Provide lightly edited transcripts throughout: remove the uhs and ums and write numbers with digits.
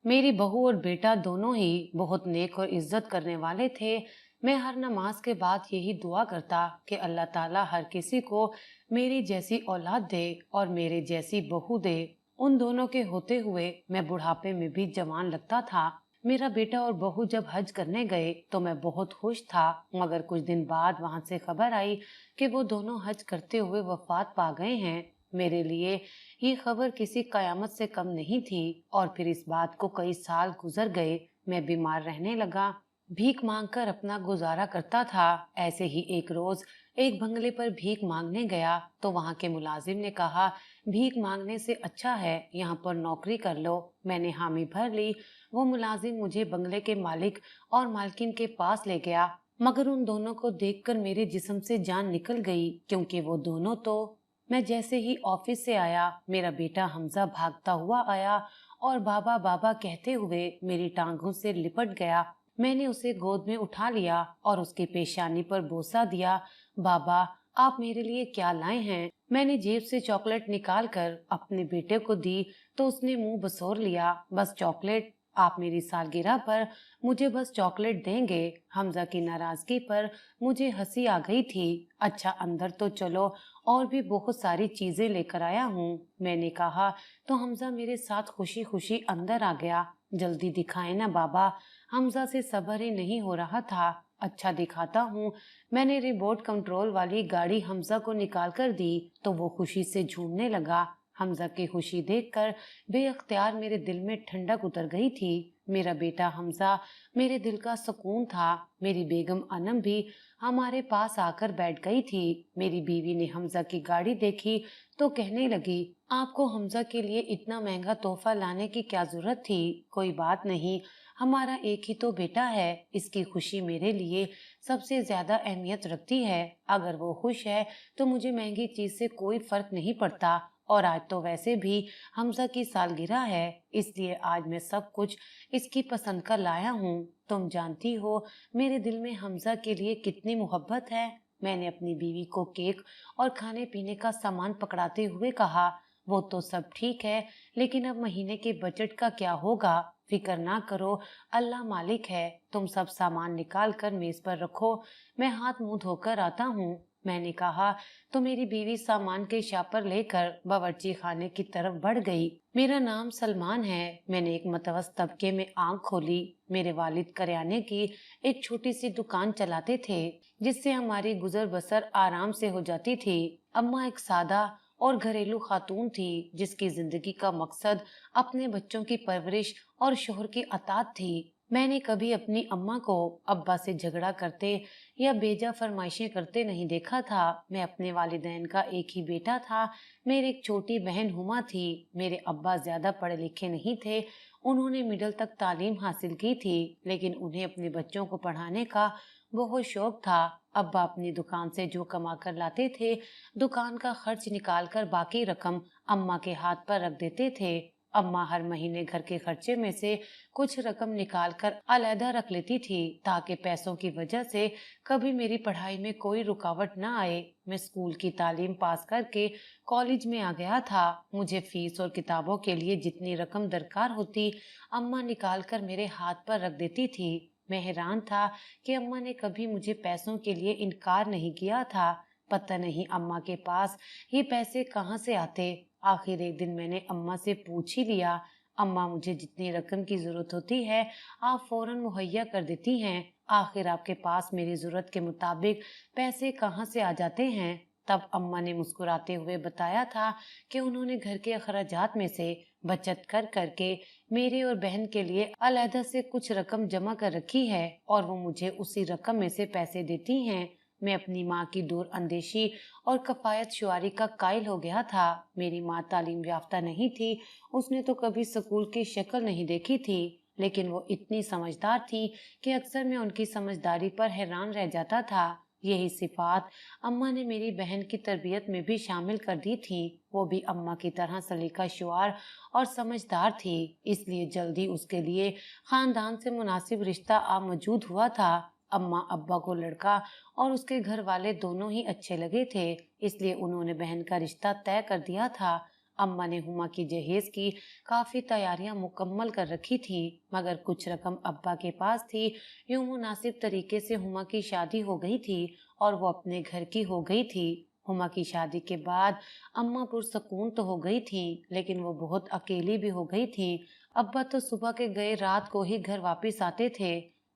मेरी बहू और बेटा दोनों ही बहुत नेक और इज्जत करने वाले थे। मैं हर नमाज के बाद यही दुआ करता कि अल्लाह ताला हर किसी को मेरी जैसी औलाद दे और मेरे जैसी बहू दे। उन दोनों के होते हुए मैं बुढ़ापे में भी जवान लगता था। मेरा बेटा और बहू जब हज करने गए तो मैं बहुत खुश था, मगर कुछ दिन बाद वहां से खबर आई कि वो दोनों हज करते हुए वफात पा गए हैं। मेरे लिए ये खबर किसी कयामत से कम नहीं थी। और फिर इस बात को कई साल गुजर गए। मैं बीमार रहने लगा, भीख मांगकर अपना गुजारा करता था। ऐसे ही एक रोज एक बंगले पर भीख मांगने गया तो वहां के मुलाजिम ने कहा, भीख मांगने से अच्छा है यहाँ पर नौकरी कर लो। मैंने हामी भर ली। वो मुलाजिम मुझे बंगले के मालिक और मालकिन के पास ले गया, मगर उन दोनों को देखकर मेरे जिस्म से जान निकल गई, क्योंकि वो दोनों तो। मैं जैसे ही ऑफिस से आया, मेरा बेटा हमजा भागता हुआ आया और बाबा बाबा कहते हुए मेरी टांगों से लिपट गया। मैंने उसे गोद में उठा लिया और उसकी पेशानी पर बोसा दिया। बाबा, आप मेरे लिए क्या लाए हैं? मैंने जेब से चॉकलेट निकाल कर अपने बेटे को दी तो उसने मुंह बसोर लिया। बस चॉकलेट? आप मेरी सालगिरह पर मुझे बस चॉकलेट देंगे? हमजा की नाराजगी पर मुझे हंसी आ गई थी। अच्छा, अंदर तो चलो, और भी बहुत सारी चीजें लेकर आया हूँ, मैंने कहा। तो हमजा मेरे साथ खुशी खुशी अंदर आ गया। जल्दी दिखाए ना बाबा, हमजा से सब्र ही नहीं हो रहा था। अच्छा, दिखाता हूँ। मैंने रिमोट कंट्रोल वाली गाड़ी हमजा को निकाल कर दी तो वो खुशी से झूमने लगा। हमजा की खुशी देखकर बेअख्तियार मेरे दिल में ठंडक उतर गई थी। मेरा बेटा हमजा मेरे दिल का सुकून था। मेरी बेगम अनम भी हमारे पास आकर बैठ गई थी। मेरी बीवी ने हमजा की गाड़ी देखी तो कहने लगी, आपको हमजा के लिए इतना महंगा तोहफा लाने की क्या जरूरत थी? कोई बात नहीं, हमारा एक ही तो बेटा है, इसकी खुशी मेरे लिए सबसे ज्यादा अहमियत रखती है। अगर वो खुश है तो मुझे महंगी चीज से कोई फर्क नहीं पड़ता। और आज तो वैसे भी हमजा की सालगिरह है, इसलिए आज मैं सब कुछ इसकी पसंद का लाया हूँ। तुम जानती हो मेरे दिल में हमजा के लिए कितनी मोहब्बत है। मैंने अपनी बीवी को केक और खाने पीने का सामान पकड़ाते हुए कहा, वो तो सब ठीक है, लेकिन अब महीने के बजट का क्या होगा? फिक्र ना करो, अल्लाह मालिक है। तुम सब सामान निकाल कर मेज पर रखो, मैं हाथ मुंह धोकर आता हूँ, मैंने कहा। तो मेरी बीवी सामान के शापर लेकर बावर्ची खाने की तरफ बढ़ गई। मेरा नाम सलमान है। मैंने एक मतवस्त तबके में आंख खोली। मेरे वालिद करियाने की एक छोटी सी दुकान चलाते थे, जिससे हमारी गुजर बसर आराम से हो जाती थी। अम्मा एक सादा और घरेलू खातून थी, जिसकी जिंदगी का मकसद अपने बच्चों की परवरिश और शोहर की अतात थी। मैंने कभी अपनी अम्मा को अब्बा से झगड़ा करते या बेजा फरमाइशें करते नहीं देखा था। मैं अपने वालिदैन का एक ही बेटा था। मेरी एक छोटी बहन हुमा थी। मेरे अब्बा ज्यादा पढ़े लिखे नहीं थे। उन्होंने मिडिल तक तालीम हासिल की थी, लेकिन उन्हें अपने बच्चों को पढ़ाने का बहुत शौक था। अब्बा अपनी दुकान से जो कमा कर लाते थे, दुकान का खर्च निकाल कर बाकी रकम अम्मा के हाथ पर रख देते थे। अम्मा हर महीने घर के खर्चे में से कुछ रकम निकाल कर अलहदा रख लेती थी, ताकि पैसों की वजह से कभी मेरी पढ़ाई में कोई रुकावट न आए। मैं स्कूल की तालीम पास करके कॉलेज में आ गया था। मुझे फीस और किताबों के लिए जितनी रकम दरकार होती, अम्मा निकाल कर मेरे हाथ पर रख देती थी। मैं हैरान था कि अम्मा ने कभी मुझे पैसों के लिए इनकार नहीं किया था। पता नहीं अम्मा के पास ये पैसे कहाँ से आते। आखिर एक दिन मैंने अम्मा से पूछ ही लिया, अम्मा, मुझे जितनी रकम की जरूरत होती है आप फौरन मुहैया कर देती हैं, आखिर आपके पास मेरी जरूरत के मुताबिक पैसे कहाँ से आ जाते हैं? तब अम्मा ने मुस्कुराते हुए बताया था कि उन्होंने घर के अखराजात में से बचत कर करके मेरे और बहन के लिए अलहदा से कुछ रकम जमा कर रखी है, और वो मुझे उसी रकम में से पैसे देती हैं। मैं अपनी माँ की दूर अंदेशी और कफायत शुआरी का कायल हो गया था। मेरी माँ तालीम याफ्ता नहीं थी, उसने तो कभी स्कूल की शक्ल नहीं देखी थी, लेकिन वो इतनी समझदार थी कि अक्सर मैं उनकी समझदारी पर हैरान रह जाता था। यही सिफात अम्मा ने मेरी बहन की तरबियत में भी शामिल कर दी थी। वो भी अम्मा की तरह सलीका शुआर और समझदार थी, इसलिए जल्दी उसके लिए खानदान से मुनासिब रिश्ता आ मौजूद हुआ था। अम्मा अब्बा को लड़का और उसके घर वाले दोनों ही अच्छे लगे थे, इसलिए उन्होंने बहन का रिश्ता तय कर दिया था। अम्मा ने हुमा की जहेज की काफी तैयारियां मुकम्मल कर रखी थी, मगर कुछ रकम अब्बा के पास थी। यूं मुनासिब तरीके से हुमा की शादी हो गई थी और वो अपने घर की हो गई थी। हुमा की शादी के बाद अम्मा पुरसकून तो हो गई थी, लेकिन वो बहुत अकेली भी हो गई थी। अब्बा तो सुबह के गए रात को ही घर वापस आते थे।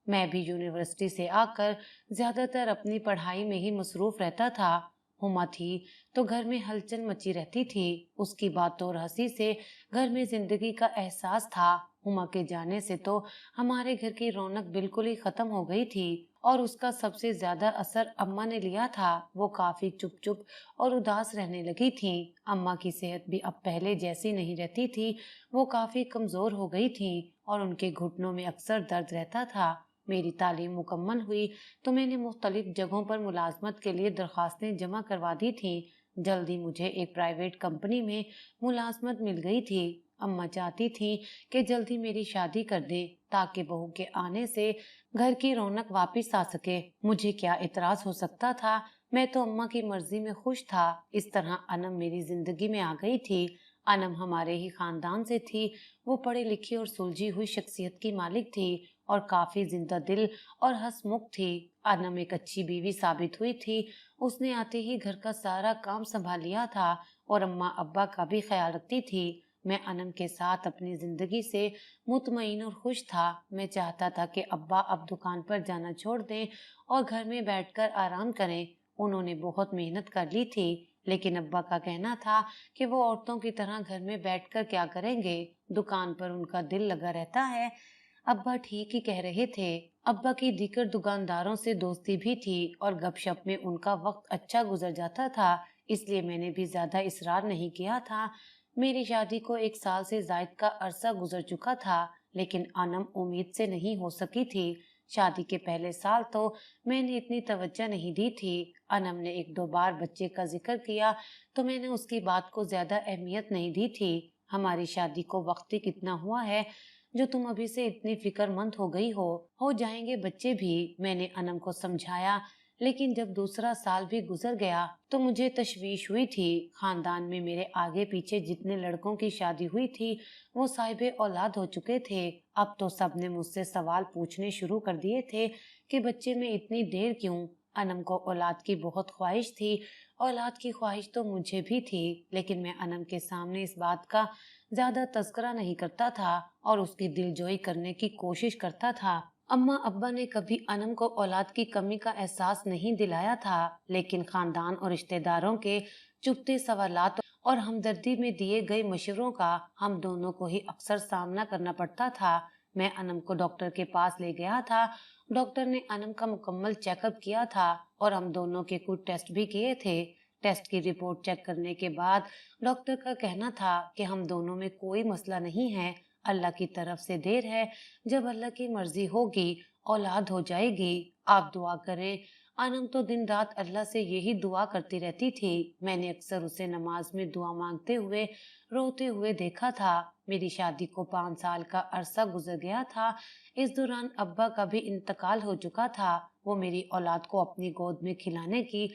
मैं भी यूनिवर्सिटी से आकर ज्यादातर अपनी पढ़ाई में ही मसरूफ रहता था। हुमा थी तो घर में हलचल मची रहती थी। उसकी बातों और हंसी से घर में जिंदगी का एहसास था। हुमा के जाने से तो हमारे घर की रौनक बिल्कुल ही खत्म हो गई थी और उसका सबसे ज्यादा असर अम्मा ने लिया था। वो काफी चुप चुप और उदास रहने लगी थी। अम्मा की सेहत भी अब पहले जैसी नहीं रहती थी। वो काफी कमजोर हो गई थी और उनके घुटनों में अक्सर दर्द रहता था। मेरी तालीम मुकम्मल हुई तो मैंने मुख्तलिफ जगहों पर मुलाजमत के लिए दरखास्तें जमा करवा दी थी। जल्दी मुझे एक प्राइवेट कंपनी में मुलाजमत मिल गई थी। अम्मा चाहती थी कि जल्दी मेरी शादी कर दे ताकि बहू के आने से घर की रौनक वापस आ सके। मुझे क्या इतराज हो सकता था? मैं तो अम्मा की मर्जी में खुश था। इस तरह अनम मेरी जिंदगी में आ गई थी। अनम हमारे ही खानदान से थी। वो पढ़ी लिखी और सुलझी हुई शख्सियत की मालिक थी और काफी जिंदा दिल और हंसमुख थी। अनम एक अच्छी बीवी साबित हुई थी। उसने आते ही घर का सारा काम संभाल लिया था और अम्मा अब्बा का भी ख्याल रखती थी। मैं अनम के साथ अपनी जिंदगी से मुतमईन और खुश था। मैं चाहता था कि अब्बा अब दुकान पर जाना छोड़ दें और घर में बैठकर आराम करें। उन्होंने बहुत मेहनत कर ली थी, लेकिन अब्बा का कहना था कि वो औरतों की तरह घर में बैठकर क्या करेंगे, दुकान पर उनका दिल लगा रहता है। अब्बा ठीक ही कह रहे थे। अब्बा की दीगर दुकानदारों से दोस्ती भी थी और गपशप में उनका वक्त अच्छा गुजर जाता था, इसलिए मैंने भी ज्यादा इसरार नहीं किया था। मेरी शादी को 1 साल से जायद का अरसा गुजर चुका था, लेकिन अनम उम्मीद से नहीं हो सकी थी। शादी के पहले साल तो मैंने इतनी तवज्जो नहीं दी थी। अनम ने 1-2 बार बच्चे का जिक्र किया तो मैंने उसकी बात को ज्यादा अहमियत नहीं दी थी। हमारी शादी को वक्त ही कितना हुआ है जो तुम अभी से इतनी फिक्रमंद हो गई हो जाएंगे बच्चे भी, मैंने अनम को समझाया। लेकिन जब दूसरा साल भी गुजर गया तो मुझे तशवीश हुई थी। खानदान में मेरे आगे पीछे जितने लड़कों की शादी हुई थी वो साहिबे औलाद हो चुके थे। अब तो सबने मुझसे सवाल पूछने शुरू कर दिए थे कि बच्चे में इतनी देर क्यों। अनम को औलाद की बहुत ख्वाहिश थी। औलाद की ख्वाहिश तो मुझे भी थी, लेकिन मैं अनम के सामने इस बात का ज्यादा तज़किरा नहीं करता था और उसकी दिलजोई करने की कोशिश करता था। अम्मा अब्बा ने कभी अनम को औलाद की कमी का एहसास नहीं दिलाया था, लेकिन खानदान और रिश्तेदारों के चुभते सवालात और हमदर्दी में दिए गए मशवरों का हम दोनों को ही अक्सर सामना करना पड़ता था। मैं अनम को डॉक्टर के पास ले गया था। डॉक्टर ने अनम का मुकम्मल चेकअप किया था और हम दोनों के कुछ टेस्ट भी किए थे। टेस्ट की रिपोर्ट चेक करने के बाद डॉक्टर का कहना था कि हम दोनों में कोई मसला नहीं है। अल्लाह की तरफ से देर है, जब अल्लाह की मर्जी होगी औलाद हो जाएगी। आप दुआ करें। अनम तो दिन रात अल्लाह से यही दुआ करती रहती थी। मैंने अक्सर उसे नमाज में दुआ मांगते हुए रोते हुए देखा था। मेरी शादी को 5 साल का अरसा गुजर गया था। इस दौरान अब्बा का भी इंतकाल हो चुका था। वो मेरी औलाद को अपनी गोद में खिलाने की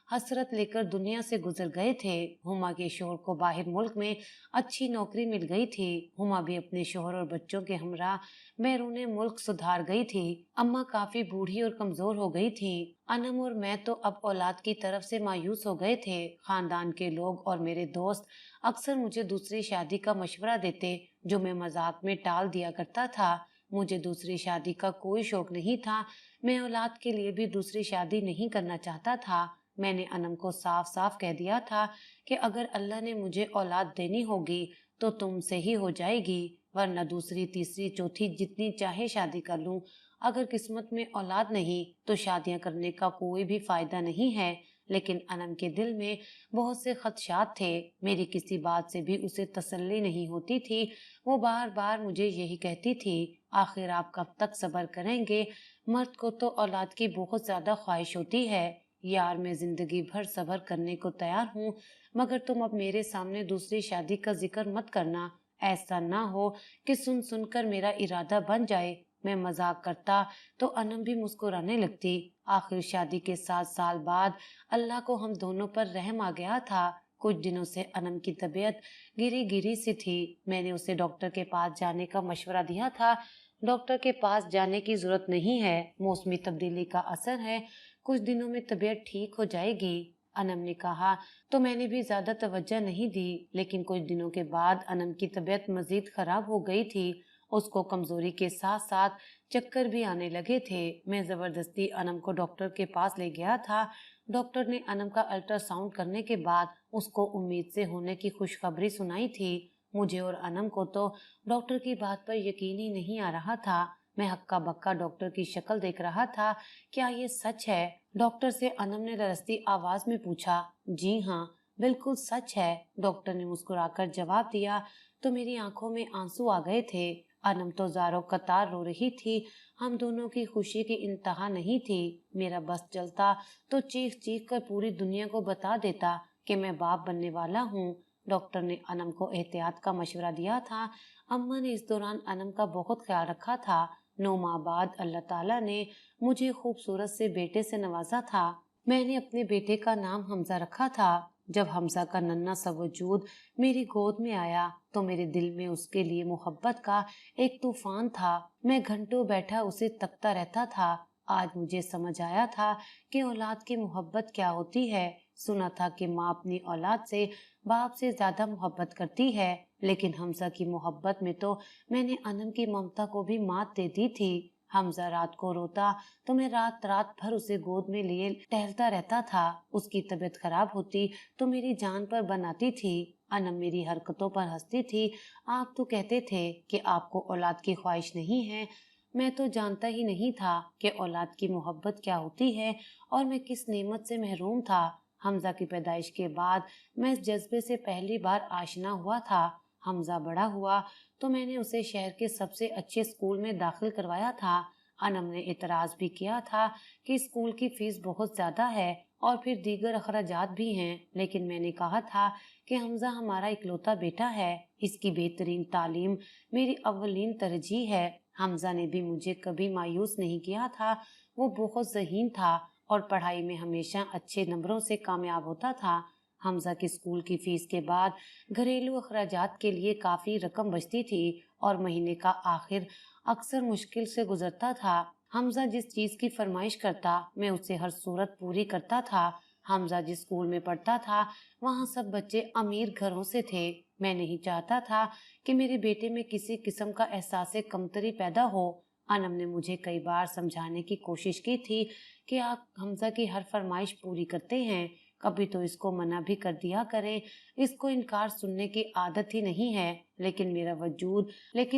हसरत लेकर दुनिया से गुजर गए थे। हुमा के शोहर को बाहर मुल्क में अच्छी नौकरी मिल गई थी। हुमा भी अपने शोहर और बच्चों के हमरा बैरूने मुल्क सुधार गई थी। अम्मा काफी बूढ़ी और कमजोर हो गई थी। अनम और मैं तो अब औलाद की तरफ से मायूस हो गए थे। खानदान के लोग और मेरे दोस्त अक्सर मुझे दूसरी शादी का मशवरा देते, जो मैं मजाक में टाल दिया करता था। मुझे दूसरी शादी का कोई शौक नहीं था। मैं औलाद के लिए भी दूसरी शादी नहीं करना चाहता था। मैंने अनम को साफ साफ कह दिया था कि अगर अल्लाह ने मुझे औलाद देनी होगी तो तुमसे ही हो जाएगी, वरना दूसरी तीसरी चौथी जितनी चाहे शादी कर लूं। अगर किस्मत में औलाद नहीं तो शादियां करने का कोई भी फायदा नहीं है। लेकिन अनम के दिल में बहुत से खदशात थे। मेरी किसी बात से भी उसे तसल्ली नहीं होती थी। वो बार बार मुझे यही कहती थी, आखिर आप कब तक सब्र करेंगे? मर्द को तो औलाद की बहुत ज्यादा ख्वाहिश होती है। यार, मैं जिंदगी भर सब्र करने को तैयार हूँ, मगर तुम अब मेरे सामने दूसरी शादी का जिक्र मत करना। ऐसा ना हो कि सुन सुनकर मेरा इरादा बन जाए। मैं मजाक करता तो अनम भी मुस्कुराने लगती। आखिर शादी के 7 साल बाद अल्लाह को हम दोनों पर रहम आ गया था। कुछ दिनों से अनम की तबीयत गिरी गिरी सी थी। मैंने उसे डॉक्टर के पास जाने का मशवरा दिया था। डॉक्टर के पास जाने की जरूरत नहीं है, मौसमी तब्दीली का असर है, कुछ दिनों में तबीयत ठीक हो जाएगी, अनम ने कहा। तो मैंने भी ज्यादा तवज्जो नहीं दी, लेकिन कुछ दिनों के बाद अनम की तबीयत मजीद खराब हो गई थी। उसको कमजोरी के साथ साथ चक्कर भी आने लगे थे। मैं जबरदस्ती अनम को डॉक्टर के पास ले गया था। डॉक्टर ने अनम का अल्ट्रासाउंड करने के बाद उसको उम्मीद से होने की खुशखबरी सुनाई थी। मुझे और अनम को तो डॉक्टर की बात पर यकीन ही नहीं आ रहा था। मैं हक्का बक्का डॉक्टर की शक्ल देख रहा था। क्या ये सच है? डॉक्टर से अनम ने लरजती आवाज में पूछा। जी हाँ, बिल्कुल सच है, डॉक्टर ने मुस्कुराकर जवाब दिया। तो मेरी आंखों में आंसू आ गए थे। अनम तो ज़ारो कतार रो रही थी। हम दोनों की खुशी की इंतहा नहीं थी। मेरा बस चलता तो चीख चीख कर पूरी दुनिया को बता देता कि मैं बाप बनने वाला हूँ। डॉक्टर ने अनम को एहतियात का मशवरा दिया था। अम्मा ने इस दौरान अनम का बहुत ख्याल रखा था। 9 माह बाद अल्लाह ताला ने मुझे खूबसूरत से बेटे से नवाजा था। मैंने अपने बेटे का नाम हमजा रखा था। जब हमजा का नन्हा सा वजूद मेरी गोद में आया तो मेरे दिल में उसके लिए मोहब्बत का एक तूफान था। मैं घंटों बैठा उसे तकता रहता था। आज मुझे समझ आया था कि औलाद की मोहब्बत क्या होती है। सुना था कि माँ अपनी औलाद से बाप से ज्यादा मोहब्बत करती है, लेकिन हमजा की मोहब्बत में तो मैंने अनम की ममता को भी मात दे दी थी। हमजा रात को रोता तो मैं रात रात भर उसे गोद में लिए टहलता रहता था। उसकी तबीयत खराब होती तो मेरी जान पर बनाती थी। अनम मेरी हरकतों पर हंसती थी। आप तो कहते थे कि आपको औलाद की ख्वाहिश नहीं है। मैं तो जानता ही नहीं था कि औलाद की मोहब्बत क्या होती है और मैं किस नेमत से महरूम था। हमजा की पैदाइश के बाद मैं इस जज्बे से पहली बार आशना हुआ था। हमजा बड़ा हुआ तो मैंने उसे शहर के सबसे अच्छे स्कूल में दाखिल करवाया था। अनम ने इतराज भी किया था कि स्कूल की फीस बहुत ज्यादा है और फिर दीगर अखराजात भी हैं, लेकिन मैंने कहा था कि हमजा हमारा इकलौता बेटा है, इसकी बेहतरीन तालीम मेरी अव्वलीन तरजीह है। हमजा ने भी मुझे कभी मायूस नहीं किया था। वो बहुत ज़हीन था और पढ़ाई में हमेशा अच्छे नंबरों से कामयाब होता था। हमजा की स्कूल की फीस के बाद घरेलू अखराजात के लिए काफी रकम बचती थी और महीने का आखिर अक्सर मुश्किल से गुजरता था। हमजा जिस चीज की फरमाइश करता मैं उसे हर सूरत पूरी करता था। हमजा जिस स्कूल में पढ़ता था वहाँ सब बच्चे अमीर घरों से थे। मैं नहीं चाहता था कि मेरे बेटे में किसी किस्म का एहसास कमतरी पैदा हो। अनम ने मुझे कई बार समझाने की कोशिश की थी कि आप हमजा की हर फरमाइश पूरी करते हैं, कभी तो इसको मना भी कर दिया करें, इसको इनकार सुनने की आदत ही नहीं है। लेकिन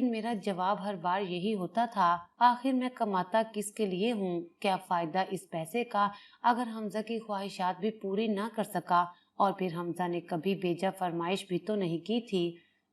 मेरा जवाब हर बार यही होता था, आखिर मैं कमाता किसके लिए हूँ? क्या फायदा इस पैसे का अगर हमजा की ख्वाहिशात भी पूरी ना कर सका? और फिर हमजा ने कभी बेजा फरमाइश भी तो नहीं की थी।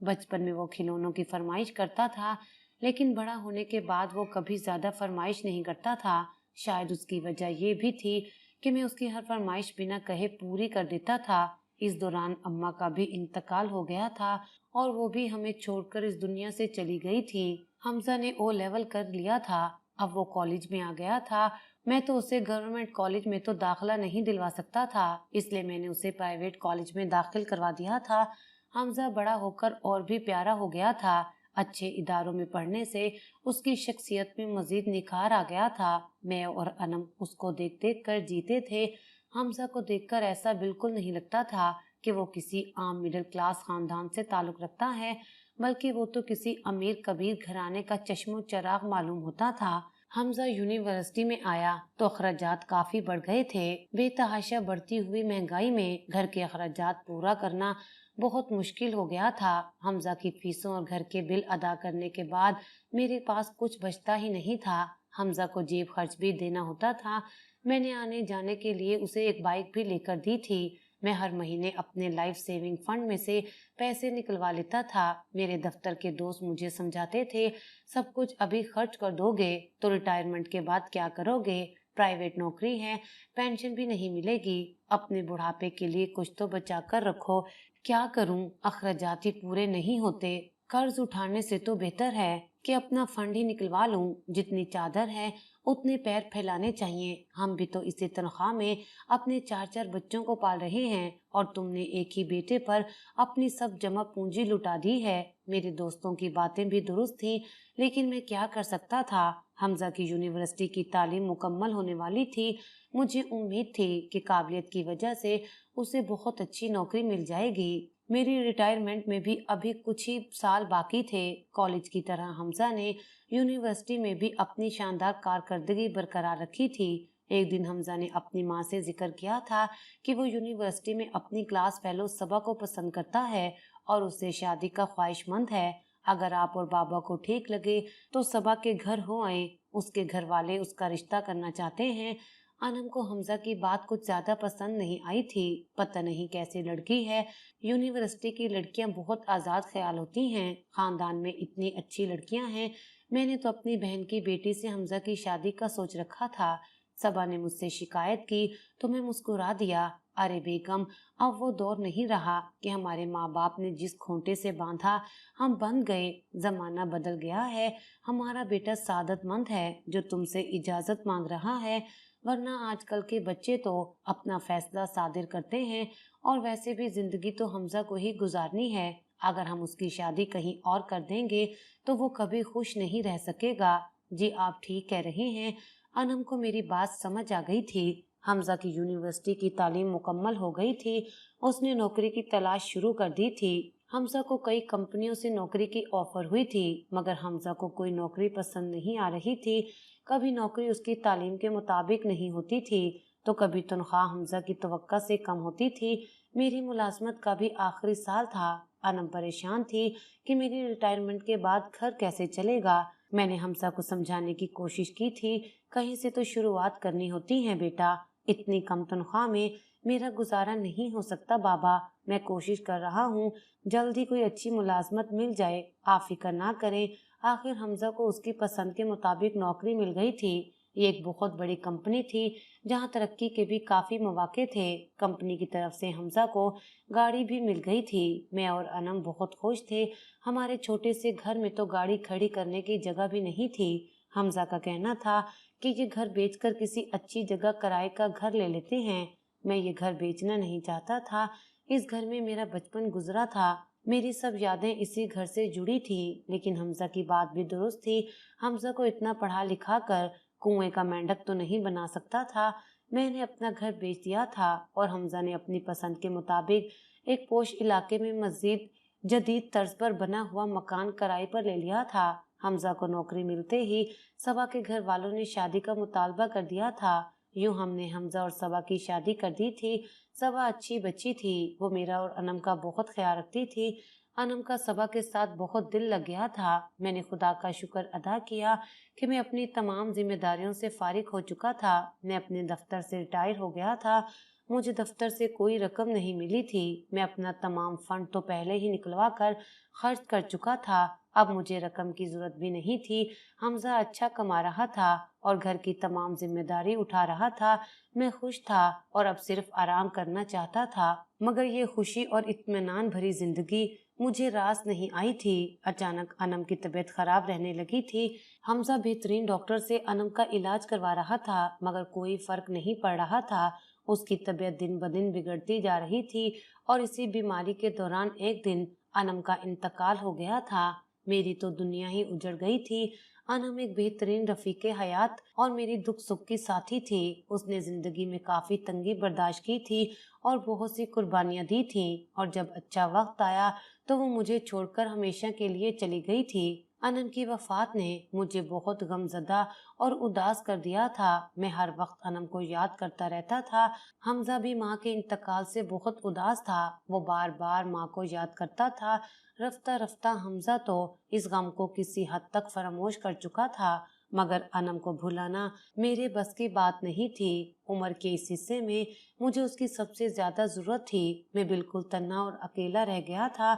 बचपन में वो खिलौनों की फरमाइश करता था, लेकिन बड़ा होने के बाद वो कभी ज्यादा फरमाइश नहीं करता था। शायद उसकी वजह ये भी थी कि मैं उसकी हर फरमाइश बिना कहे पूरी कर देता था। इस दौरान अम्मा का भी इंतकाल हो गया था और वो भी हमें छोड़कर इस दुनिया से चली गई थी। हमजा ने ओ लेवल कर लिया था, अब वो कॉलेज में आ गया था। मैं तो उसे गवर्नमेंट कॉलेज में तो दाखिला नहीं दिलवा सकता था, इसलिए मैंने उसे प्राइवेट कॉलेज में दाखिल करवा दिया था। हमजा बड़ा होकर और भी प्यारा हो गया था। अच्छे इदारों में पढ़ने से उसकी शख्सियत में मजीद निखार आ गया था। मैं और अनम उसको देख देख कर जीते थे। हमजा को देखकर ऐसा बिल्कुल नहीं लगता था कि वो किसी आम मिडिल क्लास खानदान से ताल्लुक रखता है, बल्कि वो तो किसी अमीर कबीर घराने का चश्मो चराग मालूम होता था। हमजा यूनिवर्सिटी में आया तो अखराजात काफी बढ़ गए थे। बेतहाशा बढ़ती हुई महंगाई में घर के अखराजात पूरा करना बहुत मुश्किल हो गया था। हमजा की फीसों और घर के बिल अदा करने के बाद मेरे पास कुछ बचता ही नहीं था। हमजा को जेब खर्च भी देना होता था। मैंने आने जाने के लिए उसे एक बाइक भी लेकर दी थी। मैं हर महीने अपने लाइफ सेविंग फंड में से पैसे निकलवा लेता था। मेरे दफ्तर के दोस्त मुझे समझाते थे, सब कुछ अभी खर्च कर दोगे तो रिटायरमेंट के बाद क्या करोगे? प्राइवेट नौकरी है, पेंशन भी नहीं मिलेगी, अपने बुढ़ापे के लिए कुछ तो बचा कर रखो। क्या करूं, अखराजात ही पूरे नहीं होते। कर्ज उठाने से तो बेहतर है कि अपना फंड ही निकलवा लूं। जितनी चादर है उतने पैर फैलाने चाहिए। हम भी तो इसी तनख्वाह में अपने 4-4 बच्चों को पाल रहे हैं और तुमने एक ही बेटे पर अपनी सब जमा पूंजी लुटा दी है। मेरे दोस्तों की बातें भी दुरुस्त थी, लेकिन मैं क्या कर सकता था। हमजा की यूनिवर्सिटी की तालीम मुकम्मल होने वाली थी। मुझे उम्मीद थी कि काबिलियत की वजह से उसे बहुत अच्छी नौकरी मिल जाएगी। मेरी रिटायरमेंट में भी अभी कुछ ही साल बाकी थे। कॉलेज की तरह हमजा ने यूनिवर्सिटी में भी अपनी शानदार कारकर्दगी बरकरार रखी थी। एक दिन हमजा ने अपनी माँ से जिक्र किया था कि वो यूनिवर्सिटी में अपनी क्लास फेलो सबा को पसंद करता है और उससे शादी का ख्वाहिशमंद है। अगर आप और बाबा को ठीक लगे तो सबा के घर हो आए। उसके घर वाले उसका रिश्ता करना चाहते हैं। अनम को हमजा की बात कुछ ज्यादा पसंद नहीं आई थी। पता नहीं कैसी लड़की है। यूनिवर्सिटी की लड़कियां बहुत आजाद ख्याल होती हैं। खानदान में इतनी अच्छी लड़कियां हैं। मैंने तो अपनी बहन की बेटी से हमजा की शादी का सोच रखा था। सबा ने मुझसे शिकायत की तो मैं मुस्कुरा दिया। अरे बेगम, अब वो दौर नहीं रहा कि हमारे माँ बाप ने जिस खूंटे से बांधा हम बंध गए। जमाना बदल गया है। हमारा बेटा सादतमंद है जो तुमसे इजाजत मांग रहा है, वरना आजकल के बच्चे तो अपना फैसला सादिर करते हैं। और वैसे भी जिंदगी तो हमजा को ही गुजारनी है। अगर हम उसकी शादी कहीं और कर देंगे तो वो कभी खुश नहीं रह सकेगा। जी आप ठीक कह रहे हैं। अनम को मेरी बात समझ आ गई थी। हमजा की यूनिवर्सिटी की तालीम मुकम्मल हो गई थी। उसने नौकरी की तलाश शुरू कर दी थी। हमजा को कई कंपनियों से नौकरी की ऑफर हुई थी, मगर हमजा को कोई नौकरी पसंद नहीं आ रही थी। कभी नौकरी उसकी तालीम के मुताबिक नहीं होती थी तो कभी तनख्वाह हमजा की तवक्का से कम होती थी। मेरी मुलाजमत का भी आखिरी साल था। अनम परेशान थी कि मेरी रिटायरमेंट के बाद घर कैसे चलेगा। मैंने हमजा को समझाने की कोशिश की थी, कहीं से तो शुरुआत करनी होती है बेटा। इतनी कम तनख्वाह में मेरा गुजारा नहीं हो सकता बाबा। मैं कोशिश कर रहा हूँ, जल्दी कोई अच्छी मुलाजमत मिल जाए। आप फिक्र ना करें। आखिर हमजा को उसकी पसंद के मुताबिक नौकरी मिल गई थी। ये एक बहुत बड़ी कंपनी थी जहाँ तरक्की के भी काफी मौके थे। कंपनी की तरफ से हमजा को गाड़ी भी मिल गई थी। मैं और अनम बहुत खुश थे। हमारे छोटे से घर में तो गाड़ी खड़ी करने की जगह भी नहीं थी। हमजा का कहना था कि ये घर बेचकर किसी अच्छी जगह किराए का घर ले लेते हैं। मैं ये घर बेचना नहीं चाहता था। इस घर में मेरा बचपन गुजरा था। मेरी सब यादें इसी घर से जुड़ी थी। लेकिन हमजा की बात भी दुरुस्त थी। हमजा को इतना पढ़ा लिखा कर कुएं का मेंढक तो नहीं बना सकता था। मैंने अपना घर बेच दिया था और हमजा ने अपनी पसंद के मुताबिक एक पोश इलाके में मस्जिद जदीद तर्ज पर बना हुआ मकान किराए पर ले लिया था। हमजा को नौकरी मिलते ही सबा के घर वालों ने शादी का मुतालबा कर दिया था। यूं हमने हमजा और सबा की शादी कर दी थी। सबा अच्छी बच्ची थी। वो मेरा और अनम का बहुत ख्याल रखती थी। अनम का सबा के साथ बहुत दिल लग गया था। मैंने खुदा का शुक्र अदा किया कि मैं अपनी तमाम जिम्मेदारियों से फारिग हो चुका था। मैं अपने दफ्तर से रिटायर हो गया था। मुझे दफ्तर से कोई रकम नहीं मिली थी। मैं अपना तमाम फंड तो पहले ही निकलवा कर खर्च कर चुका था। अब मुझे रकम की जरूरत भी नहीं थी। हमजा अच्छा कमा रहा था और घर की तमाम जिम्मेदारी उठा रहा था। मैं खुश था और अब सिर्फ आराम करना चाहता था। मगर ये खुशी और इत्मीनान भरी जिंदगी मुझे रास नहीं आई थी। अचानक अनम की तबीयत खराब रहने लगी थी। हमजा बेहतरीन डॉक्टर से अनम का इलाज करवा रहा था, मगर कोई फर्क नहीं पड़ रहा था। उसकी तबीयत दिन ब दिन बिगड़ती जा रही थी और इसी बीमारी के दौरान एक दिन अनम का इंतकाल हो गया था। मेरी तो दुनिया ही उजड़ गई थी। अनम एक बेहतरीन रफीके हयात और मेरी दुख सुख की साथी थी। उसने जिंदगी में काफी तंगी बर्दाश्त की थी और बहुत सी कुर्बानियां दी थी, और जब अच्छा वक्त आया तो वो मुझे छोड़कर हमेशा के लिए चली गई थी। अनम की वफात ने मुझे बहुत गमजदा और उदास कर दिया था। मैं हर वक्त अनम को याद करता रहता था। हमजा भी माँ के इंतकाल से बहुत उदास था। वो बार बार माँ को याद करता था। रफ्ता रफ्ता हमजा तो इस गम को किसी हद तक फरामोश कर चुका था, मगर अनम को भुलाना मेरे बस की बात नहीं थी। उम्र के इस हिस्से में मुझे उसकी सबसे ज्यादा जरूरत थी। मैं बिल्कुल तन्हा और अकेला रह गया था।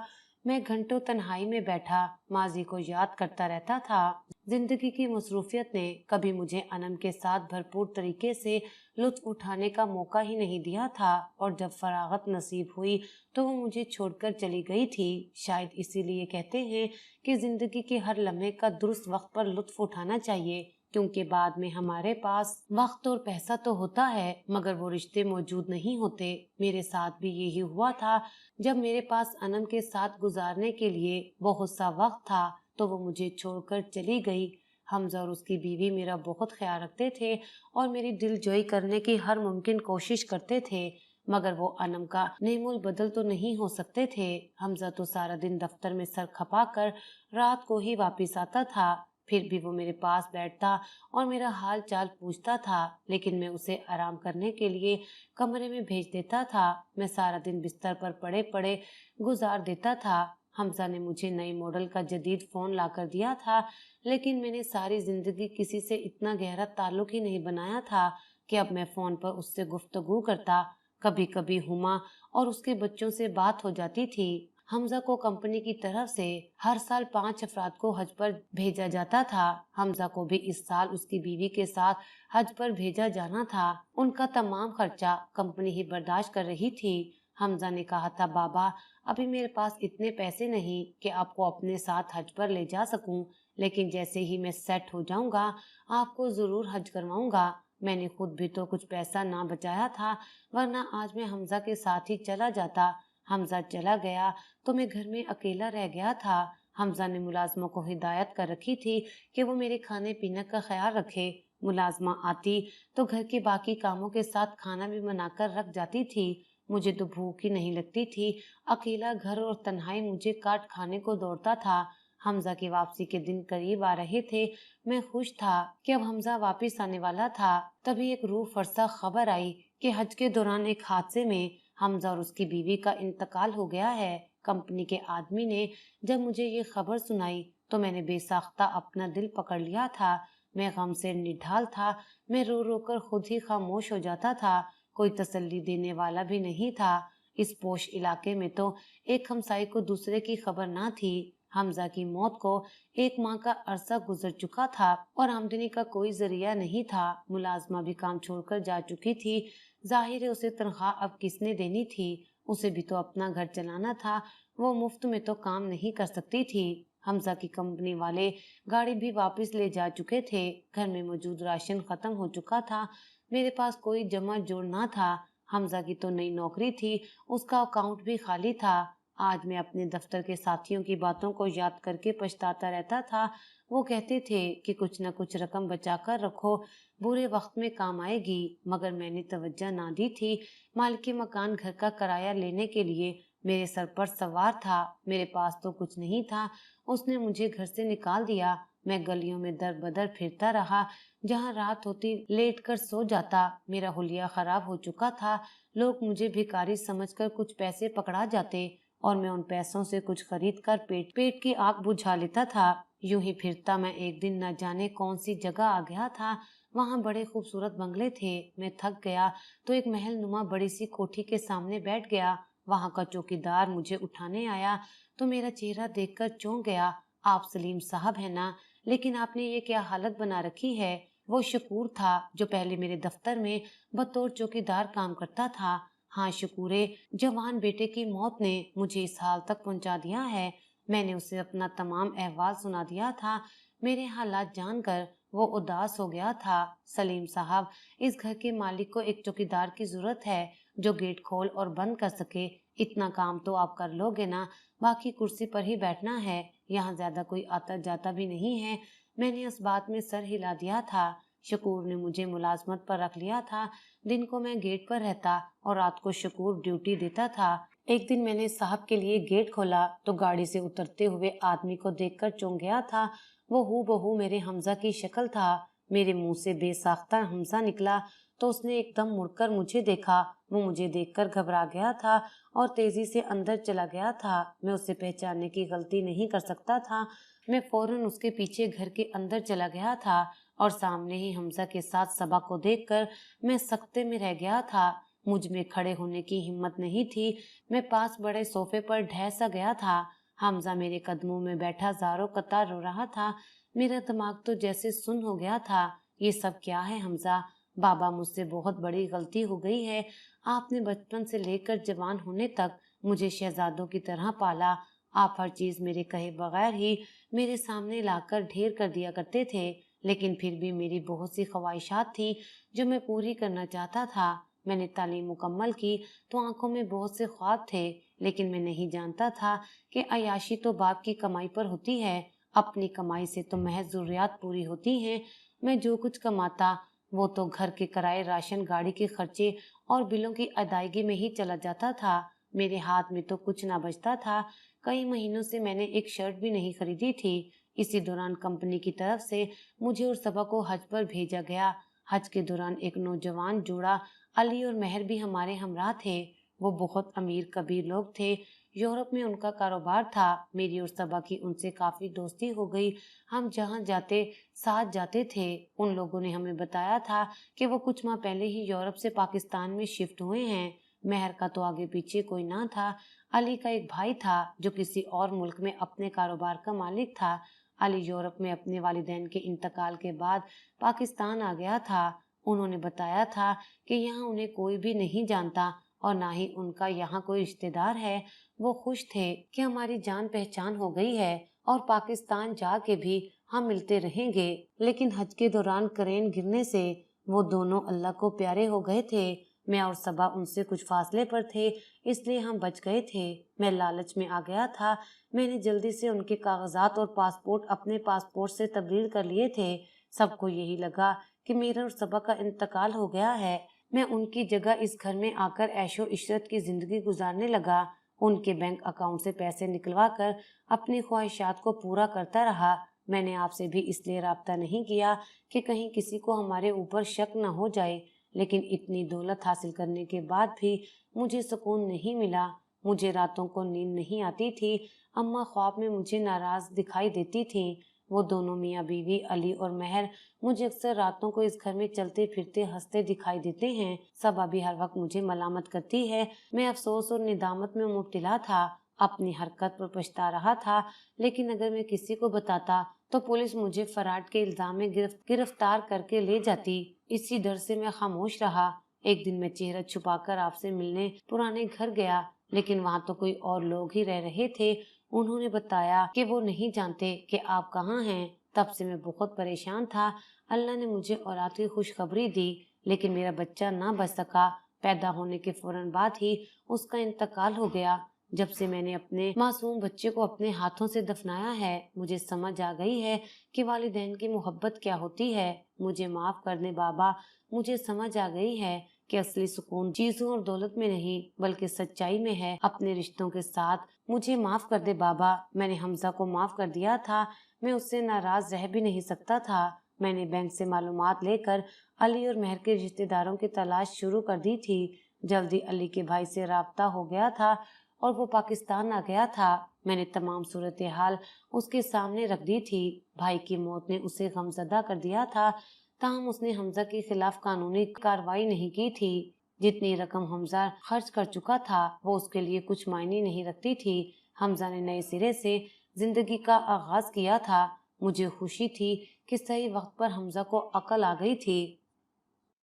मैं घंटों तन्हाई में बैठा माजी को याद करता रहता था। जिंदगी की मसरूफियत ने कभी मुझे अनम के साथ भरपूर तरीके से लुत्फ उठाने का मौका ही नहीं दिया था, और जब फरागत नसीब हुई तो वो मुझे छोड़कर चली गई थी। शायद इसीलिए कहते हैं कि जिंदगी के हर लम्हे का दुरुस्त वक्त पर लुत्फ उठाना चाहिए, क्योंकि बाद में हमारे पास वक्त और पैसा तो होता है मगर वो रिश्ते मौजूद नहीं होते। मेरे साथ भी यही हुआ था। जब मेरे पास अनम के साथ गुजारने के लिए बहुत सा वक्त था तो वो मुझे छोड़कर चली गई। हमजा और उसकी बीवी मेरा बहुत ख्याल रखते थे और मेरी दिलजोई करने की हर मुमकिन कोशिश करते थे, मगर वो अनम का नेमुल बदल तो नहीं हो सकते थे। हमजा तो सारा दिन दफ्तर में सर खपा कर रात को ही वापिस आता था। फिर भी वो मेरे पास बैठता और मेरा हाल चाल पूछता था, लेकिन मैं उसे आराम करने के लिए कमरे में भेज देता था। मैं सारा दिन बिस्तर पर पड़े पड़े गुजार देता था। हमजा ने मुझे नई मॉडल का जदीद फोन ला कर दिया था, लेकिन मैंने सारी जिंदगी किसी से इतना गहरा ताल्लुक ही नहीं बनाया था कि अब मैं फोन पर उससे गुफ्तगू करता। कभी कभी हुमा और उसके बच्चों से बात हो जाती थी। हमजा को कंपनी की तरफ से हर साल 5 अफराद को हज पर भेजा जाता था। हमजा को भी इस साल उसकी बीवी के साथ हज पर भेजा जाना था। उनका तमाम खर्चा कंपनी ही बर्दाश्त कर रही थी। हमजा ने कहा था, बाबा अभी मेरे पास इतने पैसे नहीं कि आपको अपने साथ हज पर ले जा सकूं, लेकिन जैसे ही मैं सेट हो जाऊंगा आपको जरूर हज करवाऊंगा। मैंने खुद भी तो कुछ पैसा ना बचाया था, वरना आज मैं हमजा के साथ ही चला जाता। हमजा चला गया तो मैं घर में अकेला रह गया था। हमजा ने मुलाजमों को हिदायत कर रखी थी कि वो मेरे खाने पीने का ख्याल रखे। मुलाजमा आती तो घर के बाकी कामों के साथ खाना भी बनाकर रख जाती थी। मुझे तो भूख ही नहीं लगती थी। अकेला घर और तन्हाई मुझे काट खाने को दौड़ता था। हमजा की वापसी के दिन करीब आ रहे थे। मैं खुश था कि अब हमजा वापिस आने वाला था। तभी एक रूह फरसा खबर आई कि हज के दौरान एक हादसे में हमजा और उसकी बीवी का इंतकाल हो गया है। कंपनी के आदमी ने जब मुझे ये खबर सुनाई तो मैंने बेसाख्ता अपना दिल पकड़ लिया था। मैं गम से निढाल था। मैं रो रो कर खुद ही खामोश हो जाता था। कोई तसल्ली देने वाला भी नहीं था। इस पोश इलाके में तो एक हमसाई को दूसरे की खबर ना थी। हमजा की मौत को 1 माह का अरसा गुजर चुका था और आमदनी का कोई जरिया नहीं था। मुलाजमा भी काम छोड़कर जा चुकी थी। जाहिर है उसे तनख्वाह अब किसने देनी थी। उसे भी तो अपना घर चलाना था। वो मुफ्त में तो काम नहीं कर सकती थी। हमजा की कंपनी वाले गाड़ी भी वापस ले जा चुके थे। घर में मौजूद राशन खत्म हो चुका था। मेरे पास कोई जमा जोड़ ना था। हमजा की तो नई नौकरी थी, उसका अकाउंट भी खाली था। आज मैं अपने दफ्तर के साथियों की बातों को याद करके पछताता रहता था। वो कहते थे कि कुछ न कुछ रकम बचा कर रखो, बुरे वक्त में काम आएगी, मगर मैंने तवज्जो ना दी थी। मालिक मकान घर का किराया लेने के लिए मेरे सर पर सवार था। मेरे पास तो कुछ नहीं था। उसने मुझे घर से निकाल दिया। मैं गलियों में दर बदर फिरता रहा। जहाँ रात होती लेट कर सो जाता। मेरा हुलिया खराब हो चुका था। लोग मुझे भिखारी समझकर कुछ पैसे पकड़ा जाते और मैं उन पैसों से कुछ खरीद कर पेट की आग बुझा लेता था। यूं ही फिरता मैं एक दिन न जाने कौन सी जगह आ गया था। वहाँ बड़े खूबसूरत बंगले थे। मैं थक गया तो एक महल नुमा बड़ी सी कोठी के सामने बैठ गया। वहाँ का चौकीदार मुझे उठाने आया तो मेरा चेहरा देखकर चौंक गया। आप सलीम साहब है ना? लेकिन आपने ये क्या हालत बना रखी है? वो शकूर था जो पहले मेरे दफ्तर में बतौर चौकीदार काम करता था। हाँ शकूरे, जवान बेटे की मौत ने मुझे इस हाल तक पहुंचा दिया है। मैंने उसे अपना तमाम अहवाल सुना दिया था। मेरे हालात जानकर वो उदास हो गया था। सलीम साहब, इस घर के मालिक को एक चौकीदार की जरूरत है जो गेट खोल और बंद कर सके। इतना काम तो आप कर लोगे ना? बाकी कुर्सी पर ही बैठना है। यहाँ ज्यादा कोई आता जाता भी नहीं है। मैंने इस बात में सर हिला दिया था। शकूर ने मुझे मुलाजमत पर रख लिया था। दिन को मैं गेट पर रहता और रात को शकूर ड्यूटी देता था। एक दिन मैंने साहब के लिए गेट खोला तो गाड़ी से उतरते हुए आदमी को देखकर चौंक गया था। वो हूबहू मेरे हमजा की शक्ल था। मेरे मुंह से बेसाख्ता हमजा निकला तो उसने एकदम मुड़कर मुझे देखा। वो मुझे देखकर घबरा गया था और तेजी से अंदर चला गया था। मैं उसे पहचानने की गलती नहीं कर सकता था। मैं फौरन उसके पीछे घर के अंदर चला गया था और सामने ही हमजा के साथ सबा को देखकर मैं सकते में रह गया था। मुझ में खड़े होने की हिम्मत नहीं थी। मैं पास बड़े सोफे पर ढह सा गया था। حمزہ میرے قدموں میں بیٹھا زاروں قطار رو رہا تھا۔ میرا دماغ تو جیسے سن ہو گیا تھا۔ یہ سب کیا ہے حمزہ؟ بابا مجھ سے بہت بڑی غلطی ہو گئی ہے۔ آپ نے بچپن سے لے کر جوان ہونے تک مجھے شہزادوں کی طرح پالا۔ آپ ہر چیز میرے کہے بغیر ہی میرے سامنے لا کر ڈھیر کر دیا کرتے تھے، لیکن پھر بھی میری بہت سی خواہشات تھی جو میں پوری کرنا چاہتا تھا۔ میں نے تعلیم مکمل کی تو آنکھوں میں بہت سے خواب تھے، لیکن میں نہیں جانتا تھا کہ عیاشی تو باپ کی کمائی پر ہوتی ہے، اپنی کمائی سے تو محض ضروریات پوری ہوتی ہیں۔ میں جو کچھ کماتا وہ تو گھر کے کرائے، راشن، گاڑی کے خرچے اور بلوں کی ادائیگی میں ہی چلا جاتا تھا۔ میرے ہاتھ میں تو کچھ نہ بچتا تھا۔ کئی مہینوں سے میں نے ایک شرٹ بھی نہیں خریدی تھی۔ اسی دوران کمپنی کی طرف سے مجھے اور صبا کو حج پر بھیجا گیا۔ حج کے دوران ایک نوجوان جوڑا علی اور مہر بھی ہمارے ہمراہ تھے۔ وہ بہت امیر کبیر لوگ تھے، یورپ میں ان کا کاروبار تھا۔ میری اور صبا کی ان سے کافی دوستی ہو گئی، ہم جہاں جاتے ساتھ جاتے تھے۔ ان لوگوں نے ہمیں بتایا تھا کہ وہ کچھ ماہ پہلے ہی یورپ سے پاکستان میں شفٹ ہوئے ہیں۔ مہر کا تو آگے پیچھے کوئی نہ تھا۔ علی کا ایک بھائی تھا جو کسی اور ملک میں اپنے کاروبار کا مالک تھا۔ علی یورپ میں اپنے والدین کے انتقال کے بعد پاکستان آ گیا تھا۔ انہوں نے بتایا تھا کہ یہاں انہیں کوئی بھی نہیں جانتا اور نہ ہی ان کا یہاں کوئی رشتہ دار ہے۔ وہ خوش تھے کہ ہماری جان پہچان ہو گئی ہے اور پاکستان جا کے بھی ہم ملتے رہیں گے، لیکن حج کے دوران کرین گرنے سے وہ دونوں اللہ کو پیارے ہو گئے تھے۔ میں اور صبا ان سے کچھ فاصلے پر تھے، اس لیے ہم بچ گئے تھے۔ میں لالچ میں آ گیا تھا۔ میں نے جلدی سے ان کے کاغذات اور پاسپورٹ اپنے پاسپورٹ سے تبدیل کر لیے تھے۔ سب کو یہی لگا کہ میرا اور صبا کا انتقال ہو گیا ہے۔ میں ان کی جگہ اس گھر میں آ کر عیش و عشرت کی زندگی گزارنے لگا۔ ان کے بینک اکاؤنٹ سے پیسے نکلوا کر اپنی خواہشات کو پورا کرتا رہا۔ میں نے آپ سے بھی اس لیے رابطہ نہیں کیا کہ کہیں کسی کو ہمارے اوپر شک نہ ہو جائے، لیکن اتنی دولت حاصل کرنے کے بعد بھی مجھے سکون نہیں ملا۔ مجھے راتوں کو نیند نہیں آتی تھی۔ اماں خواب میں مجھے ناراض دکھائی دیتی تھیں۔ وہ دونوں میاں بیوی علی اور مہر مجھے اکثر راتوں کو اس گھر میں چلتے پھرتے ہنستے دکھائی دیتے ہیں۔ صبا بھی ہر وقت مجھے ملامت کرتی ہے۔ میں افسوس اور ندامت میں مبتلا تھا، اپنی حرکت پر پچھتا رہا تھا، لیکن اگر میں کسی کو بتاتا تو پولیس مجھے فراڈ کے الزام میں گرفتار کر کے لے جاتی۔ اسی ڈر سے میں خاموش رہا۔ ایک دن میں چہرہ چھپا کر آپ سے ملنے پرانے گھر گیا، لیکن وہاں تو کوئی اور لوگ ہی رہ رہے تھے۔ انہوں نے بتایا کہ وہ نہیں جانتے کہ آپ کہاں ہیں۔ تب سے میں بہت پریشان تھا۔ اللہ نے مجھے اولاد کی خوشخبری دی، لیکن میرا بچہ نہ بچ سکا۔ پیدا ہونے کے فوراً بعد ہی اس کا انتقال ہو گیا۔ جب سے میں نے اپنے معصوم بچے کو اپنے ہاتھوں سے دفنایا ہے، مجھے سمجھ آ گئی ہے کہ والدین کی محبت کیا ہوتی ہے۔ مجھے معاف کر دیں بابا، مجھے سمجھ آ گئی ہے کہ اصلی سکون چیزوں اور دولت میں نہیں بلکہ سچائی میں ہے، اپنے رشتوں کے ساتھ۔ مجھے معاف کر دے بابا۔ میں نے حمزہ کو معاف کر دیا تھا، میں اس سے ناراض رہ بھی نہیں سکتا تھا۔ میں نے بینک سے معلومات لے کر علی اور مہر کے رشتہ داروں کی تلاش شروع کر دی تھی۔ جلدی علی کے بھائی سے رابطہ ہو گیا تھا اور وہ پاکستان آ گیا تھا۔ میں نے تمام صورتحال اس کے سامنے رکھ دی تھی۔ بھائی کی موت نے اسے غمزدہ کر دیا تھا، تاہم اس نے حمزہ کے خلاف قانونی کارروائی نہیں کی تھی۔ جتنی رقم حمزہ خرچ کر چکا تھا وہ اس کے لیے کچھ معنی نہیں رکھتی تھی۔ حمزہ نے نئے سرے سے زندگی کا آغاز کیا تھا۔ مجھے خوشی تھی کہ صحیح وقت پر حمزہ کو عقل آ گئی تھی۔